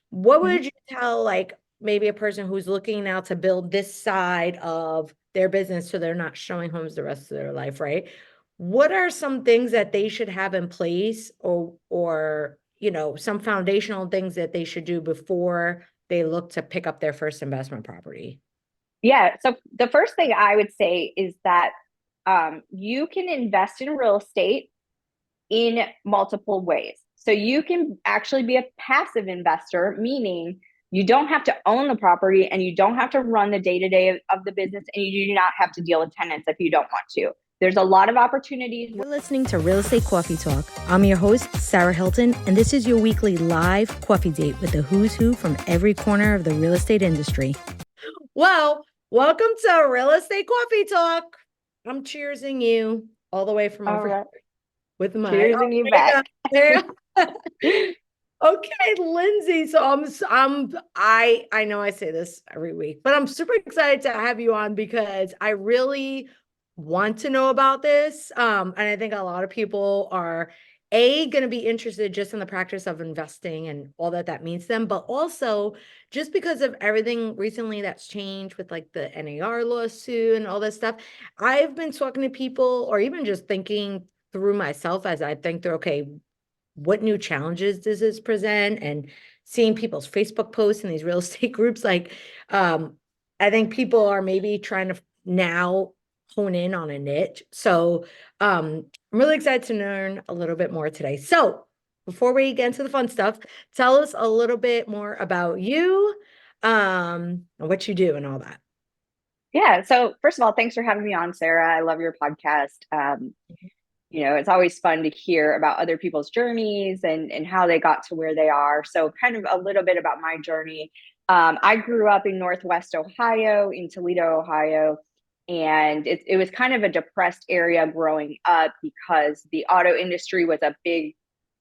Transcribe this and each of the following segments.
What Mhm. would you tell like maybe a person who's looking now to build this side of their business so they're not showing homes the rest of their life, right? What are some things that they should have in place or some foundational things that they should do before they look to pick up their first investment property? Yeah. So the first thing I would say is that you can invest in real estate in multiple ways. So you can actually be a passive investor, meaning you don't have to own the property and you don't have to run the day to day of the business, and you do not have to deal with tenants if you don't want to. There's a lot of opportunities. You're listening to Real Estate Coffee Talk. I'm your host, Sarah Hilton, and this is your weekly live coffee date with the who's who from every corner of the real estate industry. Well, welcome to Real Estate Coffee Talk. I'm cheersing you all the way from All over here right. with my, Cheers oh, and you there you back. go. There you go. Okay, Lindsay. So I know I say this every week, but I'm super excited to have you on because I really want to know about this. And I think a lot of people are going to be interested just in the practice of investing and all that that means to them, but also just because of everything recently that's changed with like the NAR lawsuit and all this stuff. I've been talking to people or even just thinking through myself as I think through, okay, what new challenges does this present, and seeing people's Facebook posts in these real estate groups, like I think people are maybe trying to now hone in on a niche. So I'm really excited to learn a little bit more today. So before we get into the fun stuff, tell us a little bit more about you, and what you do and all that. Yeah. So first of all, thanks for having me on, Sarah. I love your podcast. It's always fun to hear about other people's journeys and how they got to where they are. So kind of a little bit about my journey. I grew up in Northwest Ohio, in Toledo, Ohio, and it was kind of a depressed area growing up because the auto industry was a big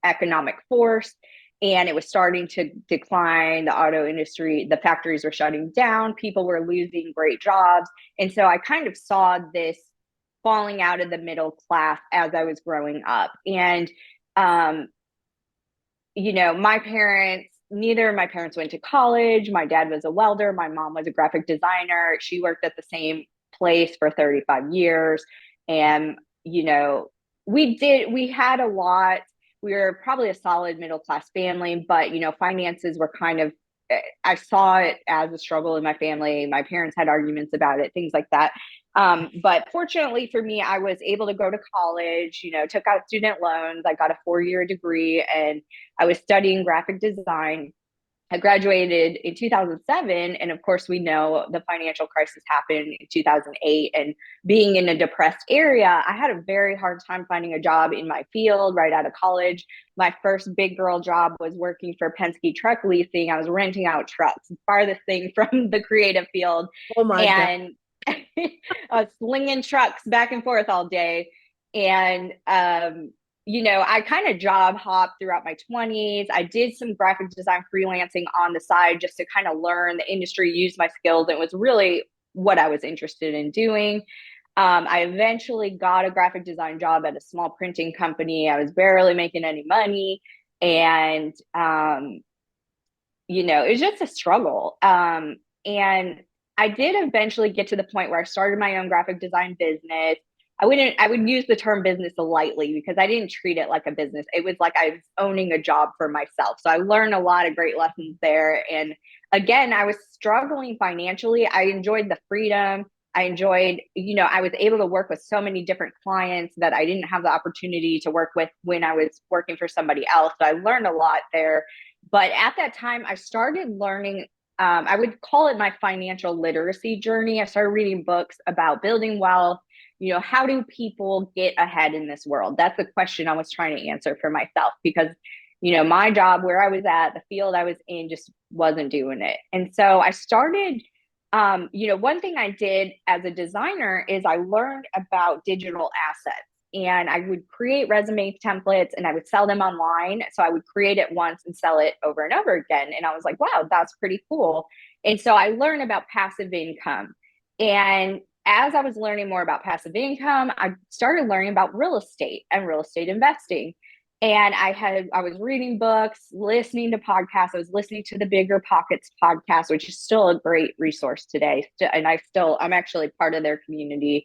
economic force and it was starting to decline. The auto industry, the factories were shutting down, people were losing great jobs. And so I kind of saw this falling out of the middle class as I was growing up. And, um, my parents, neither of my parents went to college. My dad was a welder. My mom was a graphic designer. She worked at the same place for 35 years. And, we had a lot. We were probably a solid middle class family, but, finances were kind of, I saw it as a struggle in my family. My parents had arguments about it, things like that. But fortunately for me, I was able to go to college, took out student loans. I got a 4-year degree and I was studying graphic design. I graduated in 2007. And of course, we know the financial crisis happened in 2008. And being in a depressed area, I had a very hard time finding a job in my field right out of college. My first big girl job was working for Penske Truck Leasing. I was renting out trucks, farthest thing from the creative field. Oh my God. And I was slinging trucks back and forth all day. And I kind of job hopped throughout my 20s. I did some graphic design freelancing on the side just to kind of learn the industry, use my skills. It was really what I was interested in doing. I eventually got a graphic design job at a small printing company. I was barely making any money. And, it was just a struggle. And I did eventually get to the point where I started my own graphic design business. I would use the term business lightly because I didn't treat it like a business. It was like I was owning a job for myself. So I learned a lot of great lessons there. And again, I was struggling financially. I enjoyed the freedom. I enjoyed, I was able to work with so many different clients that I didn't have the opportunity to work with when I was working for somebody else. So I learned a lot there. But at that time, I started learning, I would call it my financial literacy journey. I started reading books about building wealth. How do people get ahead in this world? That's the question I was trying to answer for myself because, my job where I was at, the field I was in just wasn't doing it. And so I started, one thing I did as a designer is I learned about digital assets and I would create resume templates and I would sell them online. So I would create it once and sell it over and over again. And I was like, wow, that's pretty cool. And so I learned about passive income. And as I was learning more about passive income, I started learning about real estate and real estate investing. And I was reading books, listening to podcasts. I was listening to the Bigger Pockets podcast, which is still a great resource today. And I'm actually part of their community.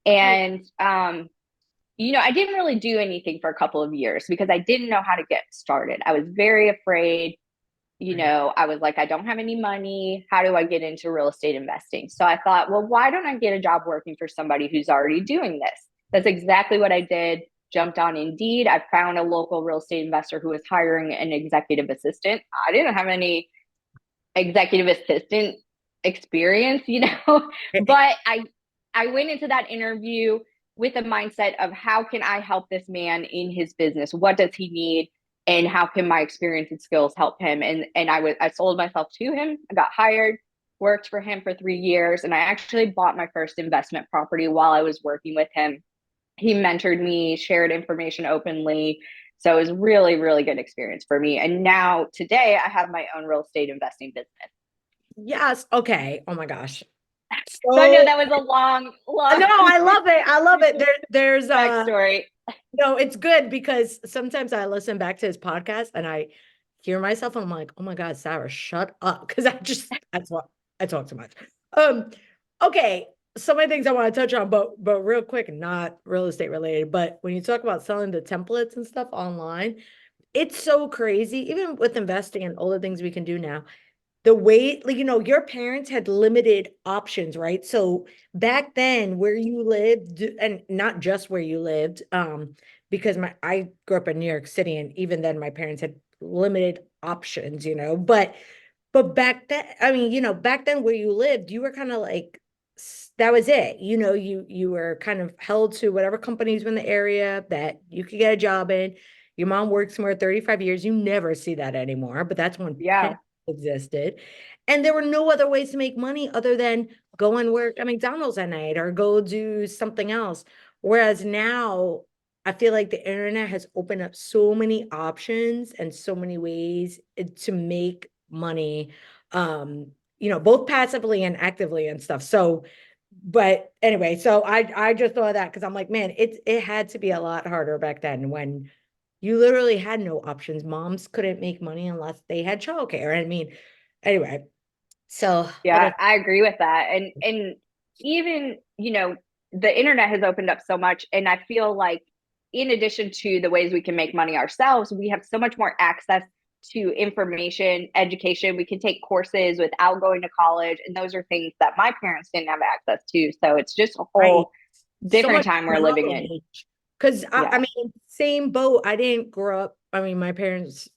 Oh, And I didn't really do anything for a couple of years because I didn't know how to get started. I was very afraid. right. I was like, I don't have any money. How do I get into real estate investing? So I thought, well, why don't I get a job working for somebody who's already doing this? That's exactly what I did. Jumped on Indeed. I found a local real estate investor who was hiring an executive assistant. I didn't have any executive assistant experience, but I went into that interview with a mindset of how can I help this man in his business? What does he need? And how can my experience and skills help him? And I sold myself to him. I got hired, worked for him for 3 years, and I actually bought my first investment property while I was working with him. He mentored me, shared information openly. So it was really, really good experience for me. And now today I have my own real estate investing business. Yes. Okay. Oh my gosh. So I know So that was a long, long no, I love it. I love it. There's backstory. no, it's good because sometimes I listen back to his podcast and I hear myself and I'm like, oh my God, Sarah, shut up. Cause I talk too much. Um, okay. So many things I want to touch on, but real quick, not real estate related. But when you talk about selling the templates and stuff online, it's so crazy, even with investing and all the things we can do now. The way, like, your parents had limited options, right? So back then where you lived, and not just where you lived, because I grew up in New York City, and even then my parents had limited options, but back then, I mean, back then where you lived, you were kind of like, that was it. You were kind of held to whatever companies were in the area that you could get a job in. Your mom worked somewhere 35 years. You never see that anymore, but that's when Yeah. existed. And there were no other ways to make money other than go and work at McDonald's at night or go do something else. Whereas now, I feel like the internet has opened up so many options and so many ways to make money, both passively and actively and stuff. So, but anyway, so I just thought of that because I'm like, man, it had to be a lot harder back then when you literally had no options. Moms couldn't make money unless they had childcare. I mean, anyway, so what Yeah, a I agree with that. And even, the internet has opened up so much. And I feel like in addition to the ways we can make money ourselves, we have so much more access to information, education. We can take courses without going to college. And those are things that my parents didn't have access to. So it's just a right. whole So different much time we're living in. knowledge. Because I Yeah. mean, same boat. I didn't grow up. I mean, my parents,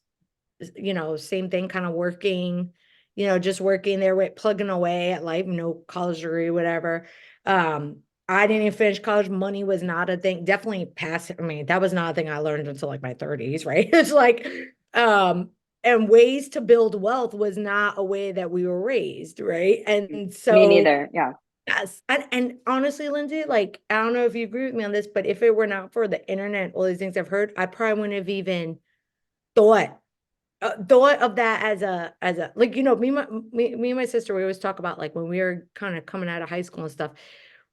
same thing, kind of working, just working there with plugging away at life, no college degree, whatever. I didn't even finish college. Money was not a thing. Definitely past. I mean, that was not a thing I learned until like my 30s, right? It's like, and ways to build wealth was not a way that we were raised, right? And Me so, neither. Yeah. yes. And honestly, Lindsay, like, I don't know if you agree with me on this, but if it were not for the internet, all these things I've heard, I probably wouldn't have even thought thought of that as a like, me and my sister, we always talk about like when we were kind of coming out of high school and stuff,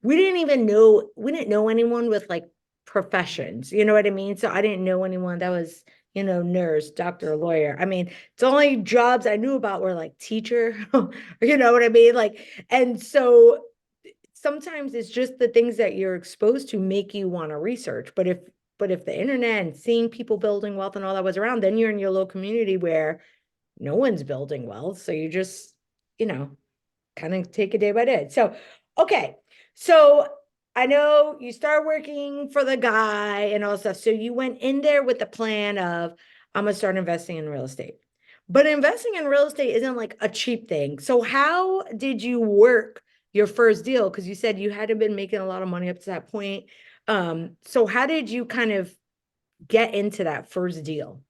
we didn't know anyone with like professions, you know what I mean? So I didn't know anyone that was, nurse, doctor, lawyer. I mean, the only jobs I knew about were like teacher, you know what I mean? Like, and so sometimes it's just the things that you're exposed to make you want to research. But if the internet and seeing people building wealth and all that was around, then you're in your little community where no one's building wealth. So you just, you know, kind of take it day by day. So, okay. So I know you start working for the guy and all stuff. So you went in there with the plan of, I'm gonna start investing in real estate. But investing in real estate isn't like a cheap thing. So how did you work your first deal? Because you said you hadn't been making a lot of money up to that point. So how did you kind of get into that first deal?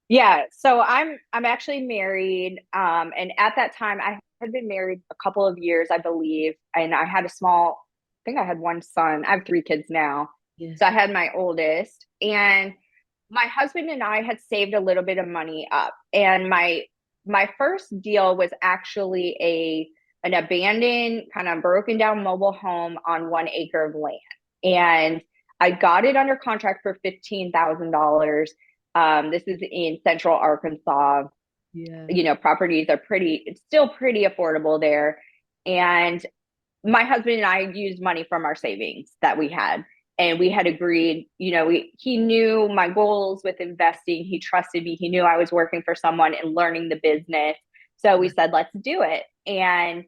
Yeah, so I'm actually married, and at that time I had been married a couple of years, I believe, and I had a small, I think I had one son. I have three kids now, Yeah. so I had my oldest, and my husband and I had saved a little bit of money up, and my first deal was actually an abandoned, kind of broken down mobile home on 1 acre of land, and I got it under contract for $15,000. This is in Central Arkansas. Yeah. Properties are it's still pretty affordable there. And my husband and I used money from our savings that we had. And we had agreed, he knew my goals with investing. He trusted me. He knew I was working for someone and learning the business. So we said, let's do it. And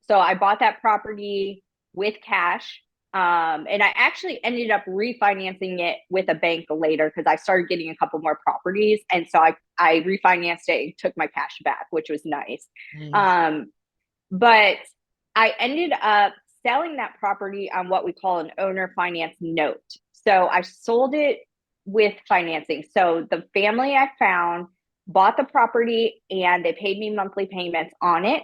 so I bought that property with cash. And I actually ended up refinancing it with a bank later because I started getting a couple more properties. And so I refinanced it and took my cash back, which was nice. Nice. But I ended up selling that property on what we call an owner finance note. So I sold it with financing. So the family I found bought the property and they paid me monthly payments on it.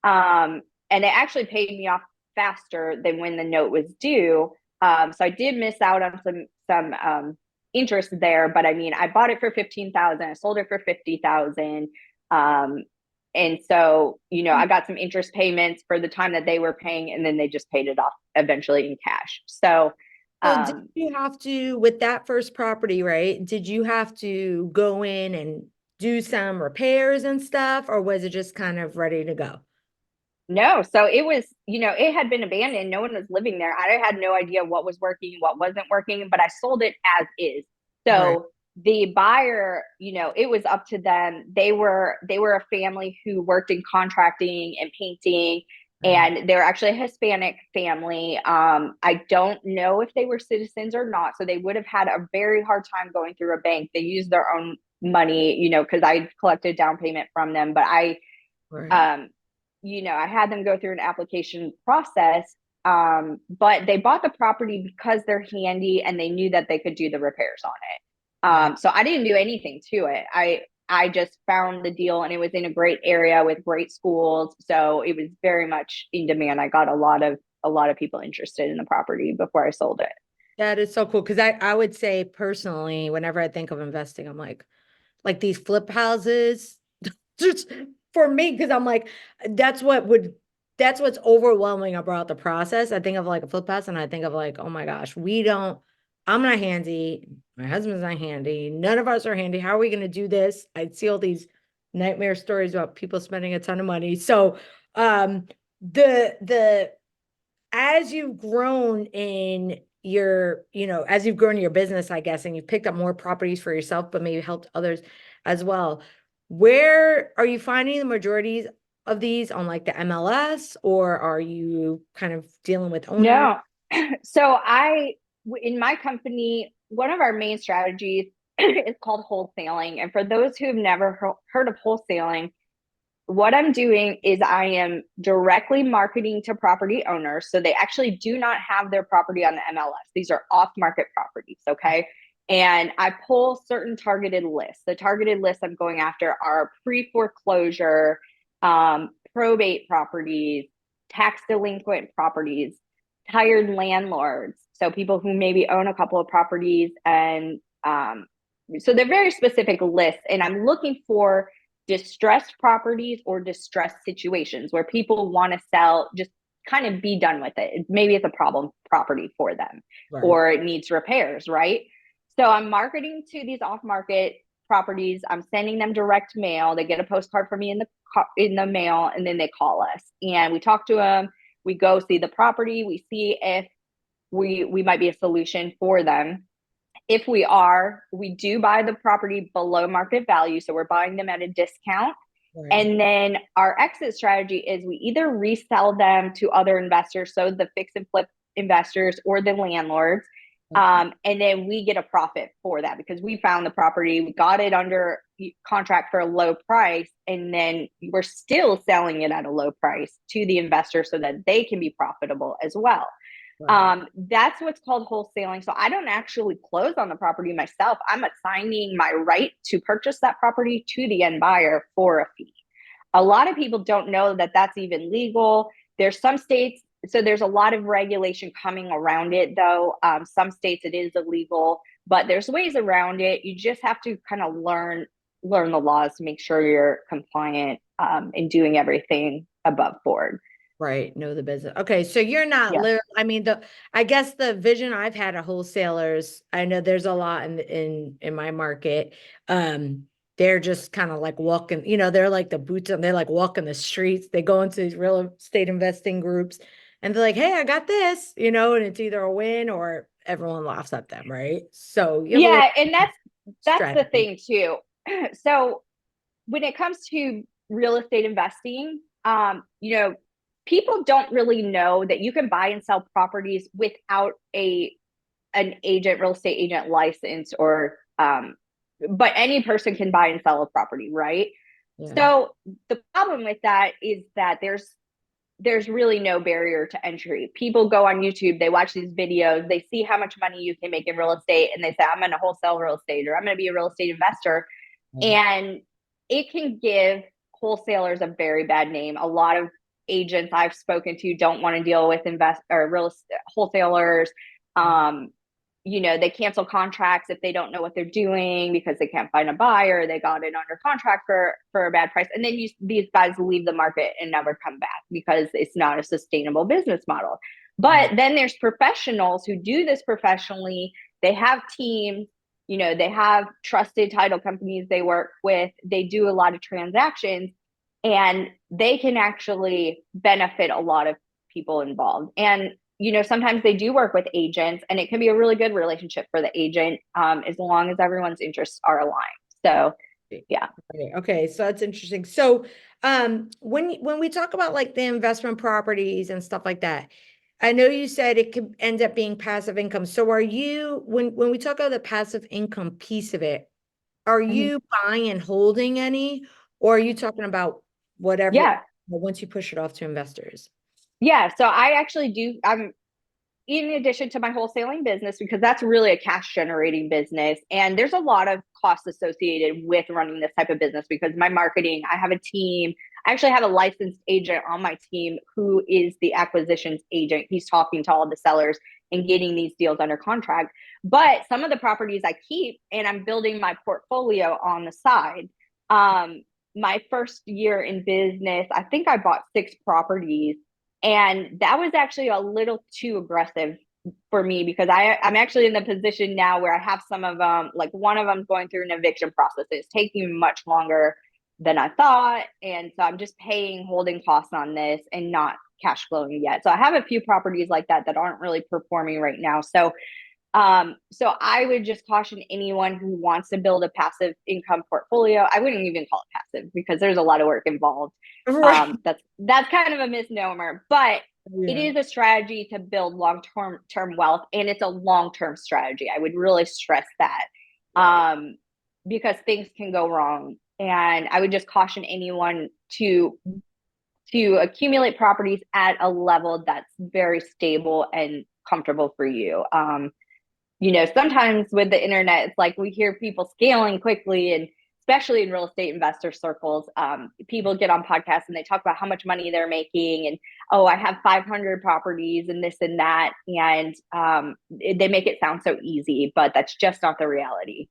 And they actually paid me off faster than when the note was due. So I did miss out on some interest there, but I mean, I bought it for 15,000. I sold it for 50,000. And so, I got some interest payments for the time that they were paying, and then they just paid it off eventually in cash. So, So did you have to, with that first property, right? Did you have to go in and do some repairs and stuff, or was it just kind of ready to go? no, so it was, it had been abandoned. No one was living there. I had no idea what was working, what wasn't working, but I sold it as is. Right. So the buyer, it was up to them. They were a family who worked in contracting and painting, Right. and they're actually a Hispanic family. I don't know if they were citizens or not. So they would have had a very hard time going through a bank. They used their own money, because I collected down payment from them, but Right. um, I had them go through an application process. But they bought the property because they're handy and they knew that they could do the repairs on it. Right. So I didn't do anything to it. I just found the deal and it was in a great area with great schools. So it was very much in demand. I got a lot of people interested in the property before I sold it. That is so cool. Because I would say personally, whenever I think of investing, I'm like these flip houses, just for me, because I'm like, that's what would, that's what's overwhelming about the process. I think of like a flip house and I think of like, oh my gosh, I'm not handy. My husband's not handy. None of us are handy. How are we going to do this? I see all these nightmare stories about people spending a ton of money. So, the as you've grown in as you've grown your business, I guess, and you've picked up more properties for yourself, but maybe helped others as well. Where are you finding the majorities of these on like the MLS, or are you kind of dealing with owners? No. So in my company, one of our main strategies is called wholesaling. And for those who have never heard of wholesaling, what I'm doing is I am directly marketing to property owners. So they actually do not have their property on the MLS. These are off market properties. Okay. And I pull certain targeted lists. The targeted lists I'm going after are pre foreclosure, probate properties, tax delinquent properties, tired landlords. So people who maybe own a couple of properties. And so they're very specific lists. And I'm looking for distressed properties or distressed situations where people want to sell, just kind of be done with it. Maybe it's a problem property for them Right. or it needs repairs, right? So I'm marketing to these off market properties. I'm sending them direct mail. They get a postcard from me in the mail, and then they call us and we talk to them. We go see the property. We see if we might be a solution for them. If we are, we do buy the property below market value. So we're buying them at a discount. Right. And then our exit strategy is we either resell them to other investors, so the fix and flip investors or the landlords. Okay. And then we get a profit for that because we found the property, we got it under contract for a low price, and then we're still selling it at a low price to the investor so that they can be profitable as well. Right. That's what's called wholesaling. So I don't actually close on the property myself. I'm assigning my right to purchase that property to the end buyer for a fee. A lot of people don't know that that's even legal. There's some states, so there's a lot of regulation coming around it, though. Some states it is illegal, but there's ways around it. You just have to kind of learn the laws to make sure you're compliant and doing everything above board. Right, know the business. Okay, so you're not Yeah. literally, I mean, I guess the vision I've had of wholesalers, I know there's a lot in my market. They're just kind of like walking, they're like the boots on, they're like walking the streets. They go into these real estate investing groups and they're like, "Hey, I got this," and it's either a win or everyone laughs at them, right? So you have a little Yeah, and that's the strategy. thing too. So when it comes to real estate investing, people don't really know that you can buy and sell properties without an agent, real estate agent license, or but any person can buy and sell a property, right? Yeah. So the problem with that is that there's really no barrier to entry. People go on YouTube, they watch these videos, they see how much money you can make in real estate, and they say, I'm going to wholesale real estate, or I'm going to be a real estate investor. Right. And it can give wholesalers a very bad name. A lot of agents I've spoken to don't want to deal with invest or real estate wholesalers. Um, they cancel contracts if they don't know what they're doing because they can't find a buyer. They got it under contract for a bad price, and then these guys leave the market and never come back because it's not a sustainable business model. Right. But then there's professionals who do this professionally. They have teams, they have trusted title companies they work with. They do a lot of transactions, and they can actually benefit a lot of people involved. And sometimes they do work with agents, and it can be a really good relationship for the agent, as long as everyone's interests are aligned. So, yeah. Okay, okay, so that's interesting. So, when we talk about like the investment properties and stuff like that, I know you said it could end up being passive income. So, are you when we talk about the passive income piece of it, are Mhm. you buying and holding any, or are you talking about whatever Yeah. once you push it off to investors? Yeah. So I actually do. I'm in addition to my wholesaling business, because that's really a cash generating business. And there's a lot of costs associated with running this type of business because my marketing, I have a team. I actually have a licensed agent on my team who is the acquisitions agent. He's talking to all the sellers and getting these deals under contract. But some of the properties I keep, and I'm building my portfolio on the side. My first year in business, I think I bought 6 properties, and that was actually a little too aggressive for me because I'm actually in the position now where I have some of them, like one of them going through an eviction process. It's taking much longer than I thought. And so I'm just paying holding costs on this and not cash flowing yet. So I have a few properties like that that aren't really performing right now. So I would just caution anyone who wants to build a passive income portfolio. I wouldn't even call it passive because there's a lot of work involved. Right. That's kind of a misnomer, but it Yeah. is a strategy to build long term wealth, and it's a long term strategy. I would really stress that, Right. um, because things can go wrong, and I would just caution anyone to accumulate properties at a level that's very stable and comfortable for you. Sometimes with the internet, it's like we hear people scaling quickly, and especially in real estate investor circles, people get on podcasts and they talk about how much money they're making, and oh, I have 500 properties and this and that, and they make it sound so easy, but that's just not the reality.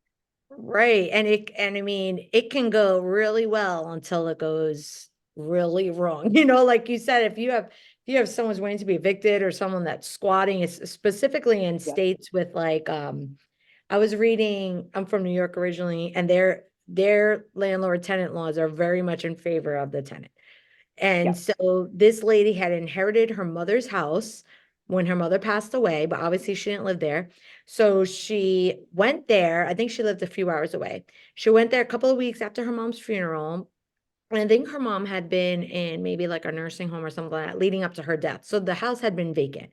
Right. And I mean, it can go really well until it goes really wrong. Like you said, if you have someone's waiting to be evicted or someone that's squatting, it's specifically in Yeah, states with like I was reading, I'm from New York originally, and their landlord tenant laws are very much in favor of the tenant. yeah, And so this lady had inherited her mother's house when her mother passed away, but obviously she didn't live there. So she went there. I think she lived a few hours away. She went there a couple of weeks after her mom's funeral. And I think her mom had been in maybe like a nursing home or something like that leading up to her death. So the house had been vacant.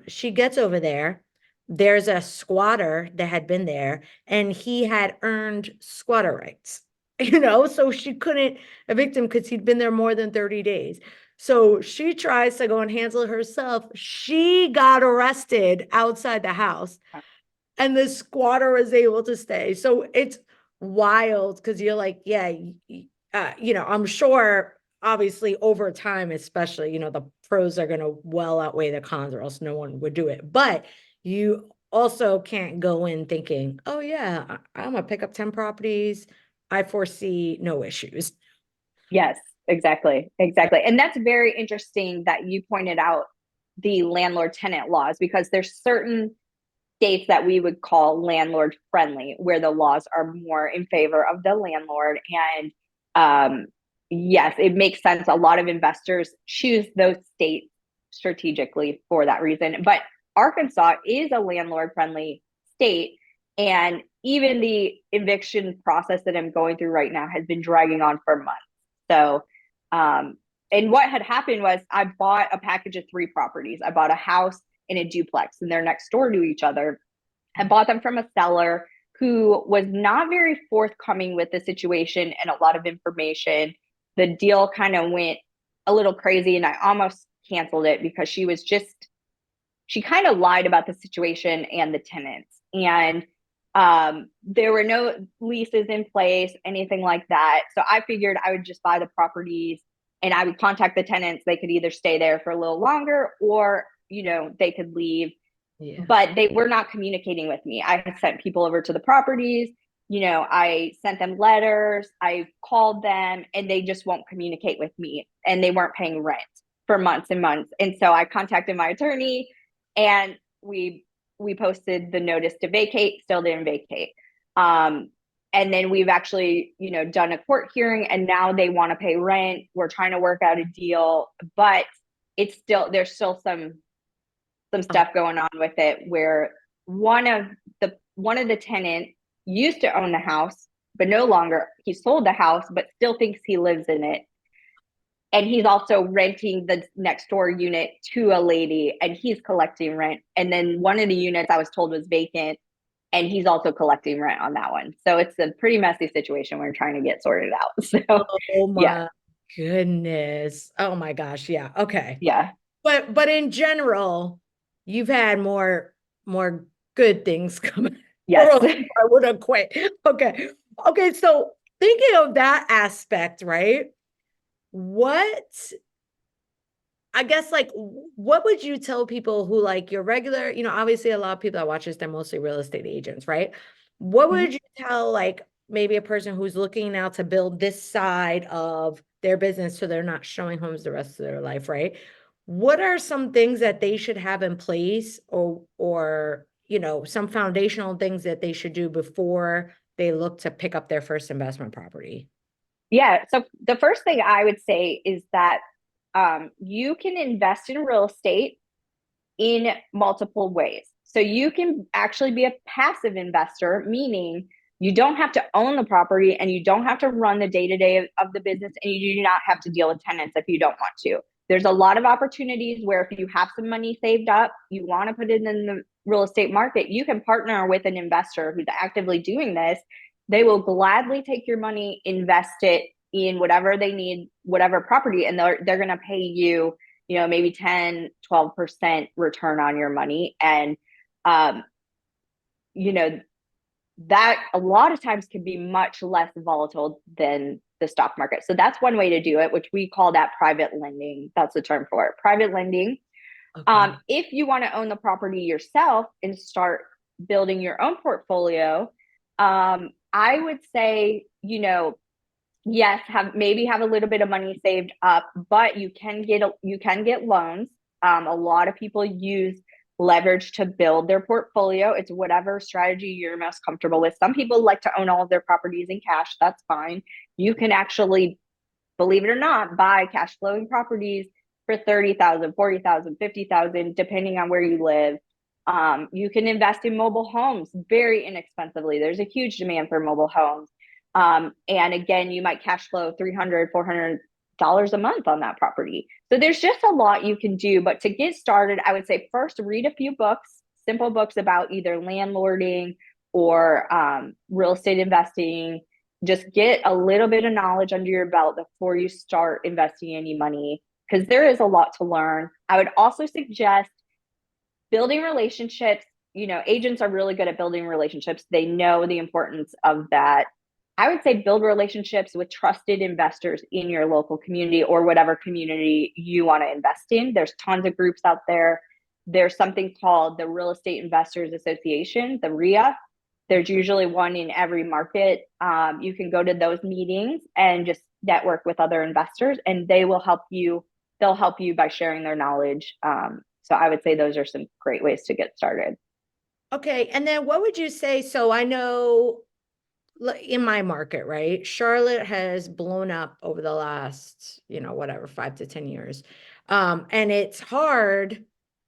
She gets over there. There's a squatter that had been there, and he had earned squatter rights, so she couldn't evict him because he'd been there more than 30 days. So she tries to go and handle it herself. She got arrested outside the house, and the squatter was able to stay. So it's wild because you're like, yeah, I'm sure obviously over time, especially, the pros are going to well outweigh the cons, or else no one would do it. But you also can't go in thinking, oh, yeah, I'm going to pick up 10 properties. I foresee no issues. yes. Exactly. And that's very interesting that you pointed out the landlord tenant laws, because there's certain states that we would call landlord friendly, where the laws are more in favor of the landlord. And yes, it makes sense. A lot of investors choose those states strategically for that reason. But Arkansas is a landlord friendly state. And even the eviction process that I'm going through right now has been dragging on for months. So, and what had happened was I bought a package of 3 properties. I bought a house in a duplex, and they're next door to each other. I bought them from a seller who was not very forthcoming with the situation and a lot of information. The deal kind of went a little crazy, and I almost canceled it because she kind of lied about the situation and the tenants. And there were no leases in place, anything like that. So I figured I would just buy the properties and I would contact the tenants. They could either stay there for a little longer, or, they could leave. Yeah. But they were not communicating with me. I had sent people over to the properties. I sent them letters. I called them, and they just won't communicate with me. And they weren't paying rent for months and months. And so I contacted my attorney, and we posted the notice to vacate, still didn't vacate. And then we've actually, done a court hearing, and now they want to pay rent. We're trying to work out a deal, but there's still some stuff going on with it, where one of the tenants used to own the house, but no longer. He sold the house, but still thinks he lives in it. And he's also renting the next door unit to a lady, and he's collecting rent. And then one of the units I was told was vacant, and he's also collecting rent on that one. So it's a pretty messy situation we're trying to get sorted out. So Oh yeah, my goodness. Oh my gosh. Yeah. Okay. yeah, But in general, you've had more good things coming. Or yes. else I would have quit. Okay. Okay. So thinking of that aspect, right? What I guess like what would you tell people who like your regular, obviously a lot of people that watch this, they're mostly real estate agents, right? What would you tell like maybe a person who's looking now to build this side of their business so they're not showing homes the rest of their life, right? What are some things that they should have in place or some foundational things that they should do before they look to pick up their first investment property? Yeah. So the first thing I would say is that you can invest in real estate in multiple ways. So you can actually be a passive investor, meaning you don't have to own the property, and you don't have to run the day to day of the business, and you do not have to deal with tenants if you don't want to. There's a lot of opportunities where if you have some money saved up, you want to put it in the real estate market, you can partner with an investor who's actively doing this. They will gladly take your money, invest it in whatever they need, whatever property, and they're going to pay you, maybe 10, 12% return on your money. And, um, you know, that a lot of times can be much less volatile than the stock market. So that's one way to do it, which we call that private lending. That's the term for it, private lending. Okay. If you want to own the property yourself and start building your own portfolio, I would say, yes, maybe have a little bit of money saved up, but you can get loans. A lot of people use leverage to build their portfolio. It's whatever strategy you're most comfortable with. Some people like to own all of their properties in cash. That's fine. You can actually, believe it or not, buy cash flowing properties for 30,000, 40,000, 50,000, depending on where you live. You can invest in mobile homes very inexpensively. There's a huge demand for mobile homes. And again, you might cash flow $300, $400 a month on that property. So there's just a lot you can do. But to get started, I would say first read a few books, simple books about either landlording or real estate investing. Just get a little bit of knowledge under your belt before you start investing any money, because there is a lot to learn. I would also suggest building relationships. Agents are really good at building relationships. They know the importance of that. I would say build relationships with trusted investors in your local community or whatever community you want to invest in. There's tons of groups out there. There's something called the Real Estate Investors Association, the RIA. There's usually one in every market. You can go to those meetings and just network with other investors, and they'll help you by sharing their knowledge. So I would say those are some great ways to get started. Okay. And then what would you say? So I know in my market, right? Charlotte has blown up over the last, whatever, 5 to 10 years. And it's hard.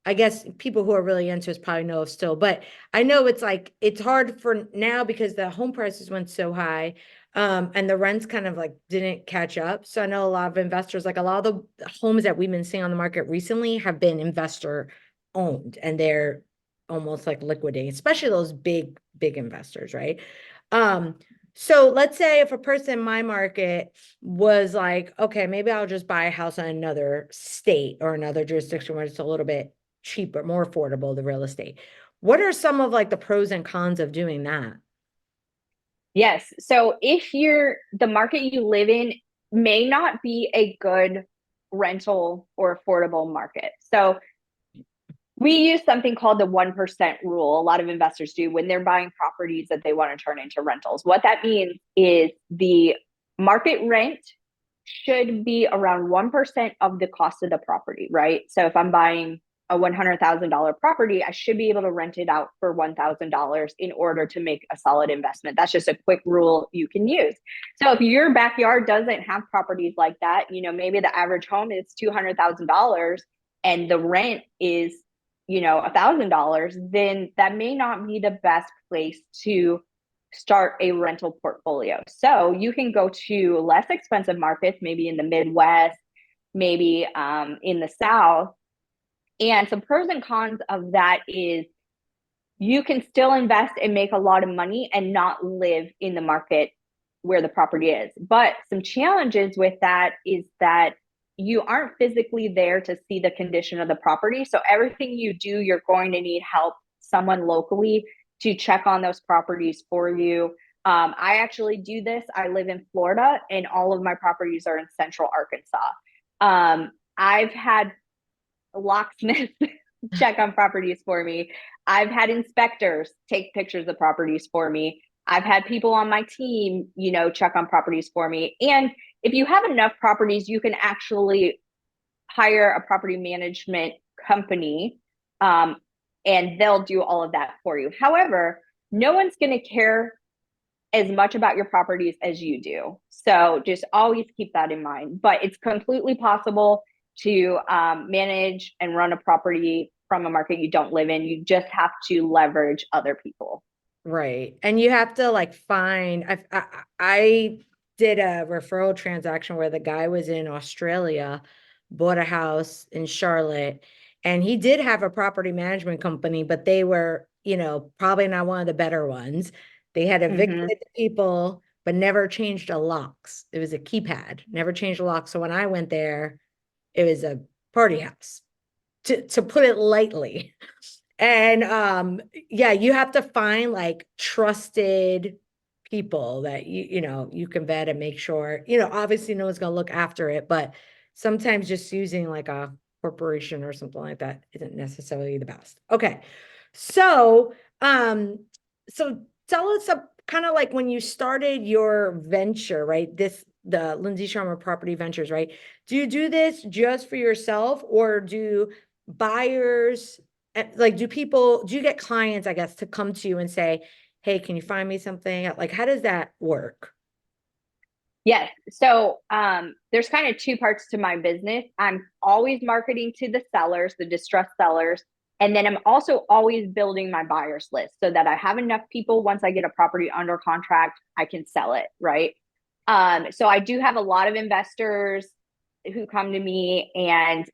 I guess people who are really into it probably know still, but I know it's like it's hard for now because the home prices went so high. And the rents kind of like didn't catch up. So I know a lot of investors, like a lot of the homes that we've been seeing on the market recently have been investor owned and they're almost like liquidating, especially those big investors, right? Um, so let's say if a person in my market was like, okay, maybe I'll just buy a house in another state or another jurisdiction where it's a little bit cheaper, more affordable, the real estate. What are some of like the pros and cons of doing that? Yes. So if the market you live in may not be a good rental or affordable market. So we use something called the 1% rule. A lot of investors do when they're buying properties that they want to turn into rentals. What that means is the market rent should be around 1% of the cost of the property, right? So if I'm buying a $100,000 property, I should be able to rent it out for $1,000 in order to make a solid investment. That's just a quick rule you can use. So if your backyard doesn't have properties like that, maybe the average home is $200,000 and the rent is, $1,000, then that may not be the best place to start a rental portfolio. So you can go to less expensive markets, maybe in the Midwest, maybe in the South. And some pros and cons of that is you can still invest and make a lot of money and not live in the market where the property is. But some challenges with that is that you aren't physically there to see the condition of the property. So everything you do, you're going to need help, someone locally to check on those properties for you. I actually do this. I live in Florida and all of my properties are in central Arkansas. I've had locksmiths check on properties for me. I've had inspectors take pictures of properties for me. I've had people on my team, check on properties for me. And if you have enough properties, you can actually hire a property management company, and they'll do all of that for you. However, no one's going to care as much about your properties as you do. So just always keep that in mind. But it's completely possible to manage and run a property from a market you don't live in. You just have to leverage other people. Right. And you have to like find, I did a referral transaction where the guy was in Australia, bought a house in Charlotte, and he did have a property management company, but they were, probably not one of the better ones. They had Mm-hmm. evicted people, but never changed the locks. It was a keypad, never changed the lock. So when I went there, it was a party house, to put it lightly. And yeah, you have to find like trusted people that you can vet and make sure, obviously no one's gonna look after it, but sometimes just using like a corporation or something like that isn't necessarily the best. Okay. So so tell us kind of like when you started your venture, right? The Lindsay Sharma Property Ventures, right? Do you do this just for yourself or do buyers like do you get clients, I guess, to come to you and say, hey, can you find me something? Like, how does that work? Yes. So there's kind of two parts to my business. I'm always marketing to the sellers, the distressed sellers. And then I'm also always building my buyers list so that I have enough people once I get a property under contract, I can sell it. Right. So I do have a lot of investors who come to me and,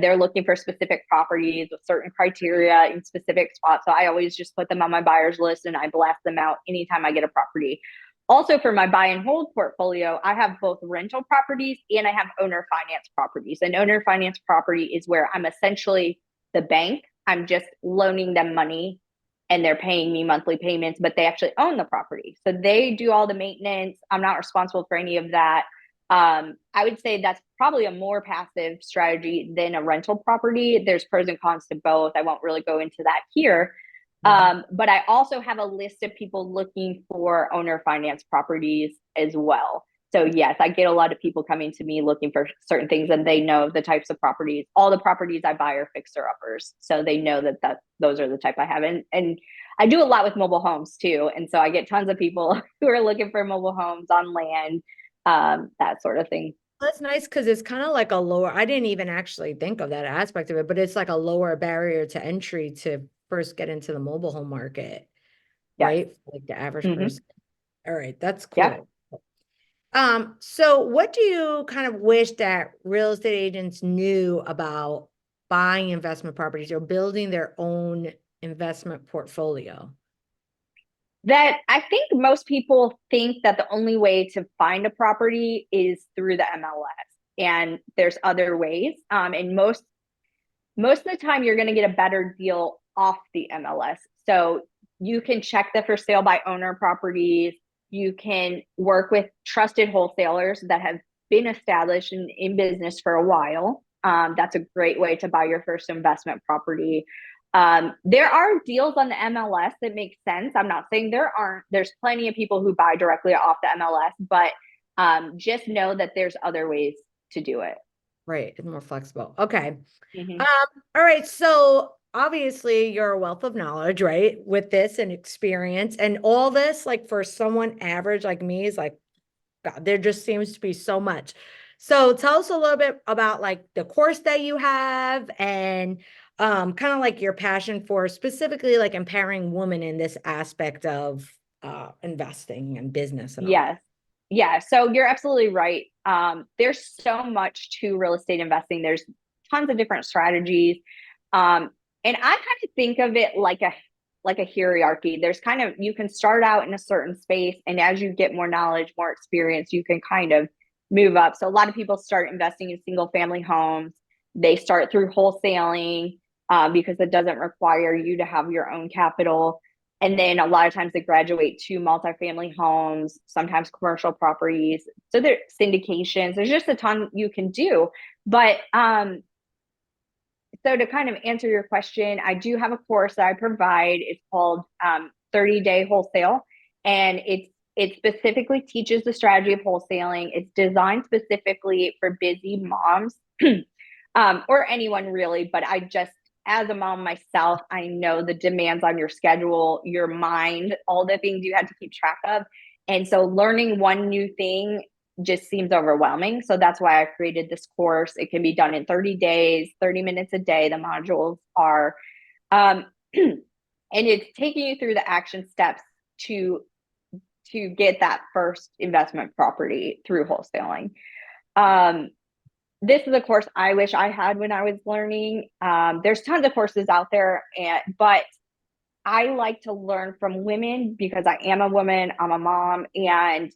they're looking for specific properties with certain criteria in specific spots. So I always just put them on my buyers list and I blast them out anytime I get a property. Also, for my buy and hold portfolio, I have both rental properties and I have owner finance properties. And owner finance property is where I'm essentially the bank. I'm just loaning them money and they're paying me monthly payments, but they actually own the property. So they do all the maintenance. I'm not responsible for any of that. I would say that's probably a more passive strategy than a rental property. There's pros and cons to both. I won't really go into that here. Mhm. But I also have a list of people looking for owner finance properties as well. So yes, I get a lot of people coming to me looking for certain things, and they know the types of properties. All the properties I buy are fixer uppers, so they know that those are the type I have. And I do a lot with mobile homes too, and so I get tons of people who are looking for mobile homes on land, that sort of thing. That's nice because it's kind of like a lower, I didn't even actually think of that aspect of it, but it's like a lower barrier to entry to first get into the mobile home market, Yes. right? Like the average Mm-hmm. person. All right, that's Yep. cool. So what do you kind of wish that real estate agents knew about buying investment properties or building their own investment portfolio? That I think most people think that the only way to find a property is through the MLS, and there's other ways. And most of the time, you're going to get a better deal off the MLS. So you can check the for sale by owner properties. You can work with trusted wholesalers that have been established in business for a while. That's a great way to buy your first investment property. There are deals on the MLS that make sense. I'm not saying there aren't. There's plenty of people who buy directly off the MLS, but just know that there's other ways to do it. Right, it's more flexible. Okay. Mm-hmm. Um, all right. So obviously you're a wealth of knowledge, right? With this and experience and all this, like for someone average like me, is like, God, there just seems to be so much. So tell us a little bit about like the course that you have and kind of like your passion for specifically like empowering women in this aspect of investing and business and all. Yes. Yeah. So you're absolutely right. There's so much to real estate investing. There's tons of different strategies. And I kind of think of it like a hierarchy. There's kind of you can start out in a certain space, and as you get more knowledge, more experience, you can kind of move up. So a lot of people start investing in single family homes. They start through wholesaling because it doesn't require you to have your own capital. And then a lot of times they graduate to multifamily homes, sometimes commercial properties. So there's syndications. There's just a ton you can do. But so to kind of answer your question, I do have a course that I provide. It's called 30-day wholesale, and it specifically teaches the strategy of wholesaling. It's designed specifically for busy moms, or anyone really. But I just, as a mom myself, I know the demands on your schedule, your mind, all the things you had to keep track of. And so learning one new thing just seems overwhelming. So that's why I created this course. It can be done in 30 days, 30 minutes a day. The modules are, um, and it's taking you through the action steps to get that first investment property through wholesaling. This is a course I wish I had when I was learning. There's tons of courses out there, but I like to learn from women because I am a woman, I'm a mom, and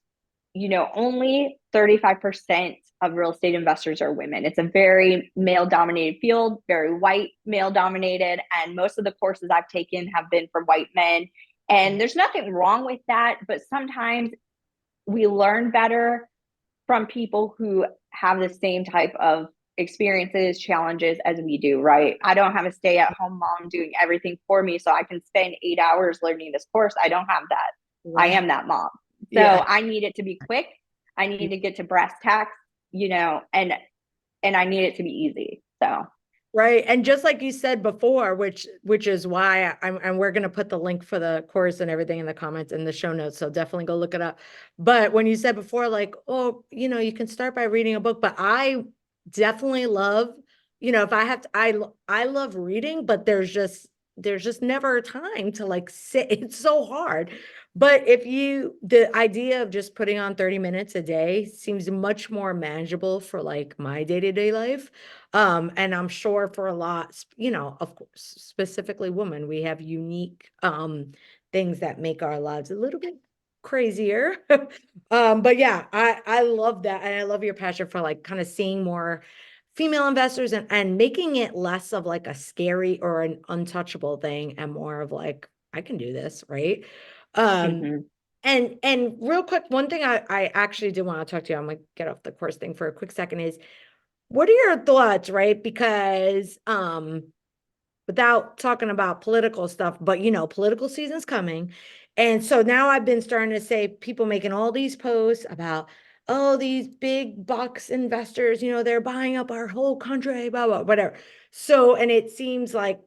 only 35% of real estate investors are women. It's a very male dominated field, very white male dominated. And most of the courses I've taken have been from white men. And there's nothing wrong with that. But sometimes we learn better from people who have the same type of experiences, challenges as we do, right? I don't have a stay at home mom doing everything for me. So I can spend 8 hours learning this course. I don't have that. I Right. am that mom. So Yeah. I need it to be quick. I need to get to brass tacks, and I need it to be easy. So Right. And just like you said before, which is why I'm and we're gonna put the link for the course and everything in the comments in the show notes. So definitely go look it up. But when you said before, like, oh, you can start by reading a book, but I definitely love, if I have to, I love reading, but there's just never time to like sit. It's so hard. But the idea of just putting on 30 minutes a day seems much more manageable for like my day-to-day life. And I'm sure for a lot, of course, specifically women, we have unique things that make our lives a little bit crazier. But yeah, I love that. And I love your passion for like kind of seeing more female investors and making it less of like a scary or an untouchable thing and more of like, I can do this, right? Um, mhm. and real quick, one thing I actually did want to talk to you, I'm gonna get off the course thing for a quick second is what are your thoughts, right? Because without talking about political stuff, but political season's coming. And so now I've been starting to say people making all these posts about oh, these big box investors, they're buying up our whole country, blah, blah, whatever. So, and it seems like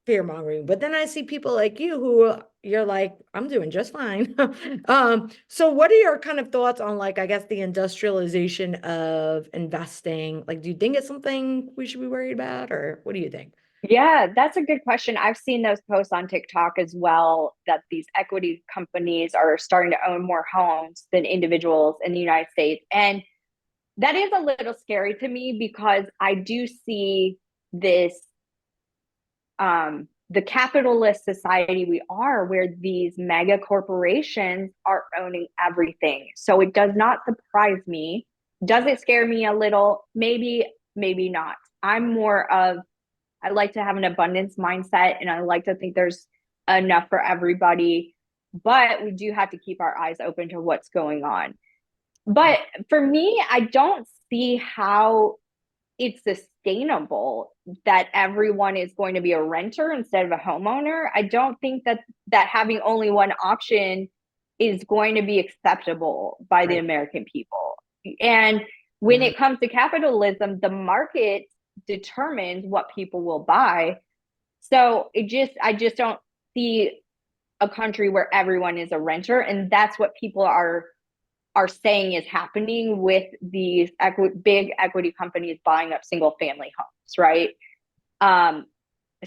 fear mongering, but then I see people like you who you're like, I'm doing just fine. So what are your kind of thoughts on, like, I guess the industrialization of investing? Like, do you think it's something we should be worried about, or what do you think? Yeah, that's a good question. I've seen those posts on TikTok as well that these equity companies are starting to own more homes than individuals in the United States. And that is a little scary to me because I do see this the capitalist society we are, where these mega corporations are owning everything. So it does not surprise me. Does it scare me a little? Maybe, maybe not. I'm more of, I like to have an abundance mindset and I like to think there's enough for everybody, but we do have to keep our eyes open to what's going on. But for me, I don't see how it's sustainable that everyone is going to be a renter instead of a homeowner. I don't think that having only one option is going to be acceptable by the Right. American people. And when Yeah. it comes to capitalism, the market determines what people will buy. So I just don't see a country where everyone is a renter, and that's what people are saying is happening with these big equity companies buying up single family homes, right? Um,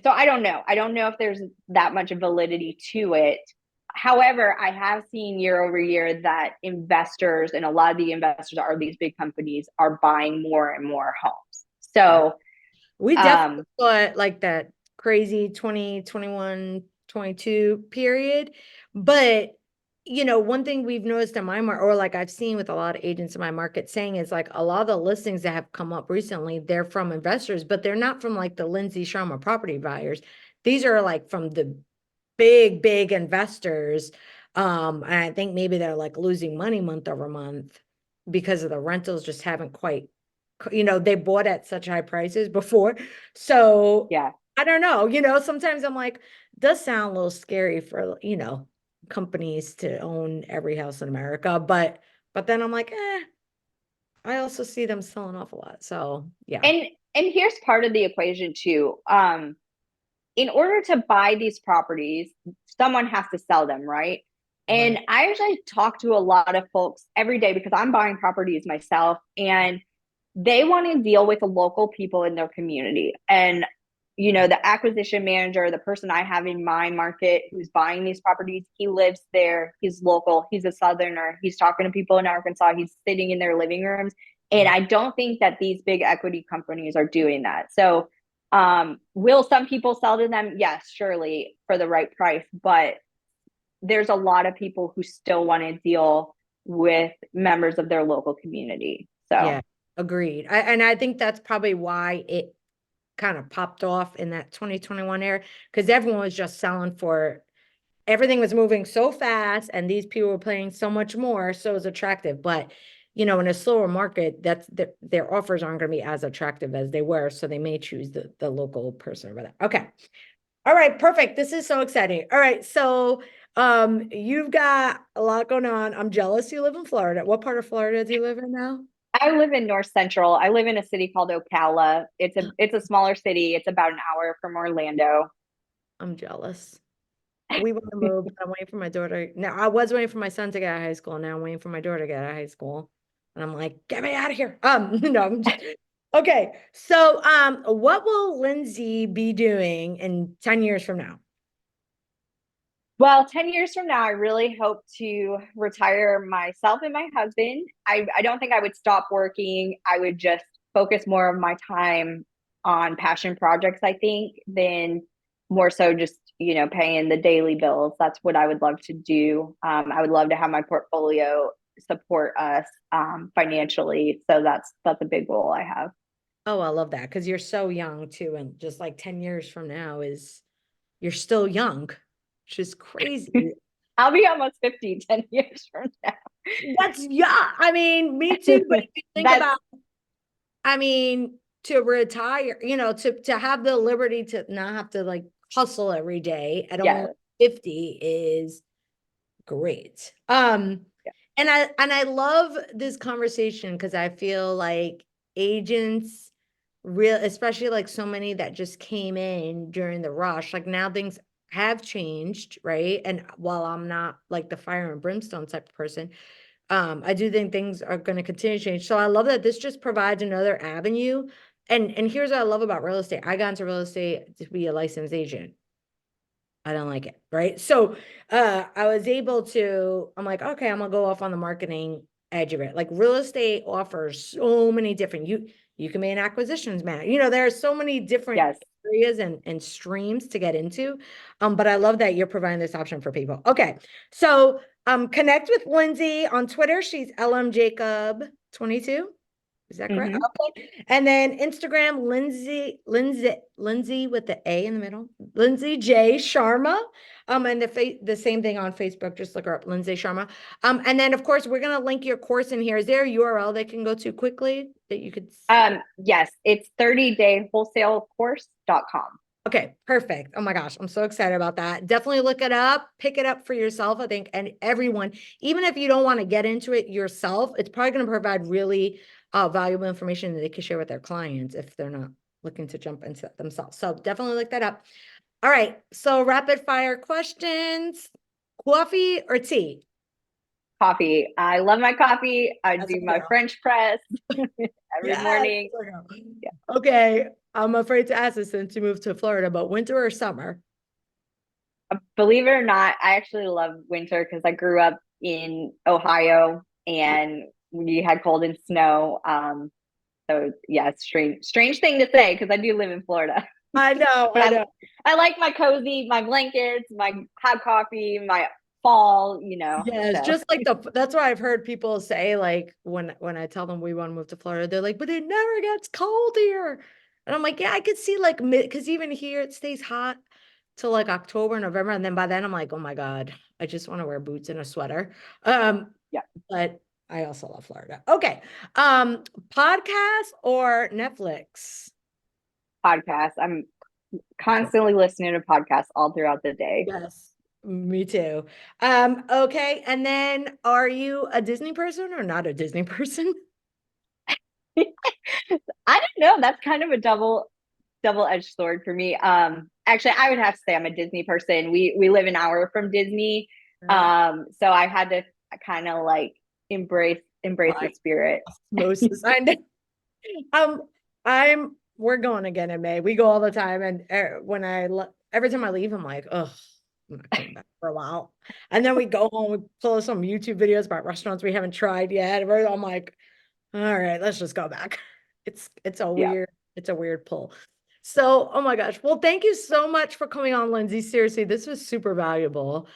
so I don't know. I don't know if there's that much validity to it. However, I have seen year over year that investors, and a lot of the investors are these big companies, are buying more and more homes. Yeah. So, We definitely um, saw it like that crazy 2021, 22 period. But, one thing we've noticed in my market, or like I've seen with a lot of agents in my market saying, is like a lot of the listings that have come up recently, they're from investors, but they're not from like the Lindsay Sharma Property Buyers. These are like from the big, big investors. And I think maybe they're like losing money month over month because of the rentals just haven't quite, they bought at such high prices before. So yeah. I don't know, sometimes I'm like, does sound a little scary for, companies to own every house in America. But then I'm like, I also see them selling off a lot. So yeah. And and here's part of the equation too. In order to buy these properties, someone has to sell them, right? And Right. I actually talk to a lot of folks every day because I'm buying properties myself, and they want to deal with the local people in their community. And, the acquisition manager, the person I have in my market who's buying these properties, he lives there, he's local, he's a Southerner, he's talking to people in Arkansas, he's sitting in their living rooms. And Yeah. I don't think that these big equity companies are doing that. So, will some people sell to them? Yes, surely for the right price, but there's a lot of people who still want to deal with members of their local community. Yeah. So, Agreed. And I think that's probably why it kind of popped off in that 2021 era, because everyone was just selling for, everything was moving so fast and these people were paying so much more, so it was attractive. But in a slower market, their offers aren't going to be as attractive as they were, so they may choose the local person over there. Okay. All right, perfect. This is so exciting. All right, so you've got a lot going on. I'm jealous you live in Florida. What part of Florida do you live in now? I live in North Central. I live in a city called Ocala. It's a smaller city. It's about an hour from Orlando. I'm jealous. We want to move, but I'm waiting for my daughter. Now, I was waiting for my son to get out of high school. Now I'm waiting for my daughter to get out of high school. And I'm like, get me out of here. No, I'm just okay. So, what will Lindsay be doing in 10 years from now? Well, 10 years from now, I really hope to retire myself and my husband. I don't think I would stop working. I would just focus more of my time on passion projects, I think, than more so just, paying the daily bills. That's what I would love to do. I would love to have my portfolio support us financially. So that's a big goal I have. Oh, I love that because you're so young too. And just like 10 years from now you're still young, which is crazy. I'll be almost 50 10 years from now. That's, yeah. I mean, me too. But if you think That's about, I mean, to retire, to have the liberty to not have to like hustle every day at only yeah. 50 is great. And I love this conversation because I feel like agents especially like so many that just came in during the rush, like now things have changed, right? And while I'm not like the fire and brimstone type of person, I do think things are going to continue to change. So I love that this just provides another avenue. And here's what I love about real estate. I got into real estate to be a licensed agent. I don't like it, right? So I was able to, I'm like, okay, I'm gonna go off on the marketing edge of it. Like real estate offers so many different, you can be an acquisitions man. There are so many different Yes. areas and streams to get into. But I love that you're providing this option for people. Okay. So connect with Lindsay on Twitter. She's LMJacob22. Is that correct? Mm-hmm. Okay. And then Instagram, Lindsay with the A in the middle, Lindsay J Sharma. And the same thing on Facebook. Just look her up, Lindsay Sharma. And then of course we're gonna link your course in here. Is there a URL they can go to quickly that you could? Yes, it's 30daywholesalecourse.com. Okay, perfect. Oh my gosh, I'm so excited about that. Definitely look it up, pick it up for yourself, I think. And everyone, even if you don't want to get into it yourself, it's probably going to provide really valuable information that they can share with their clients if they're not looking to jump into it themselves. So definitely look that up. All right, so rapid fire questions. Coffee or tea? Coffee. I love my coffee. I That's do a my girl. French press every morning. Yeah. Okay, I'm afraid to ask this since you moved to Florida, but winter or summer? Believe it or not, I actually love winter because I grew up in Ohio and we had cold and snow. So yeah, strange thing to say because I do live in Florida. I know, But I know. I like my cozy, my blankets, my hot coffee, my fall, Yes, so just like that's why I've heard people say, like, when I tell them we want to move to Florida, they're like, but it never gets cold here. And I'm like, yeah, I could see like because even here it stays hot till like October, November, and then by then I'm like, oh my God, I just want to wear boots and a sweater. yeah, But I also love Florida. Okay. Podcast or Netflix? podcast. I'm constantly listening to podcasts all throughout the day. Yes, me too. Okay, and then are you a Disney person or not a Disney person? I don't know. That's kind of a double-edged sword for me. Actually, I would have to say I'm a Disney person. We live an hour from Disney. So I had to kind of like embrace the Like spirit. osmosis. I know. Um, we're going again in May. We go all the time, and every time I leave, I'm like, oh, I'm not coming back for a while. And then we go home, we pull some YouTube videos about restaurants we haven't tried yet. I'm like, all right, let's just go back. It's a Yeah. weird pull. So, oh my gosh. Well, thank you so much for coming on, Lindsay. Seriously, this was super valuable.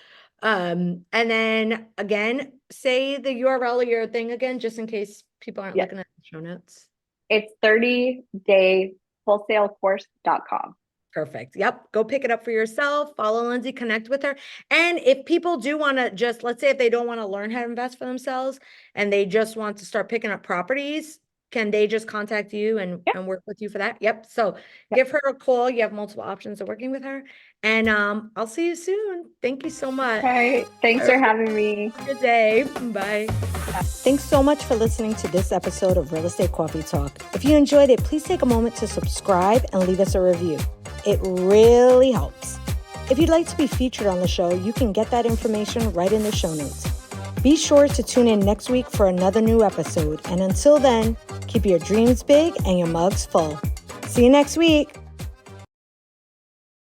And then again, say the URL of your thing again, just in case people aren't Yeah. looking at the show notes. It's 30daywholesalecourse.com. Perfect. Yep. Go pick it up for yourself. Follow Lindsay, connect with her. And if people do want to just, let's say if they don't want to learn how to invest for themselves and they just want to start picking up properties, can they just contact you and work with you for that? Yep. So give her a call. You have multiple options of working with her. And I'll see you soon. Thank you so much. Okay. Thanks for having me. Good day. Bye. Thanks so much for listening to this episode of Real Estate Coffee Talk. If you enjoyed it, please take a moment to subscribe and leave us a review. It really helps. If you'd like to be featured on the show, you can get that information right in the show notes. Be sure to tune in next week for another new episode. And until then, keep your dreams big and your mugs full. See you next week.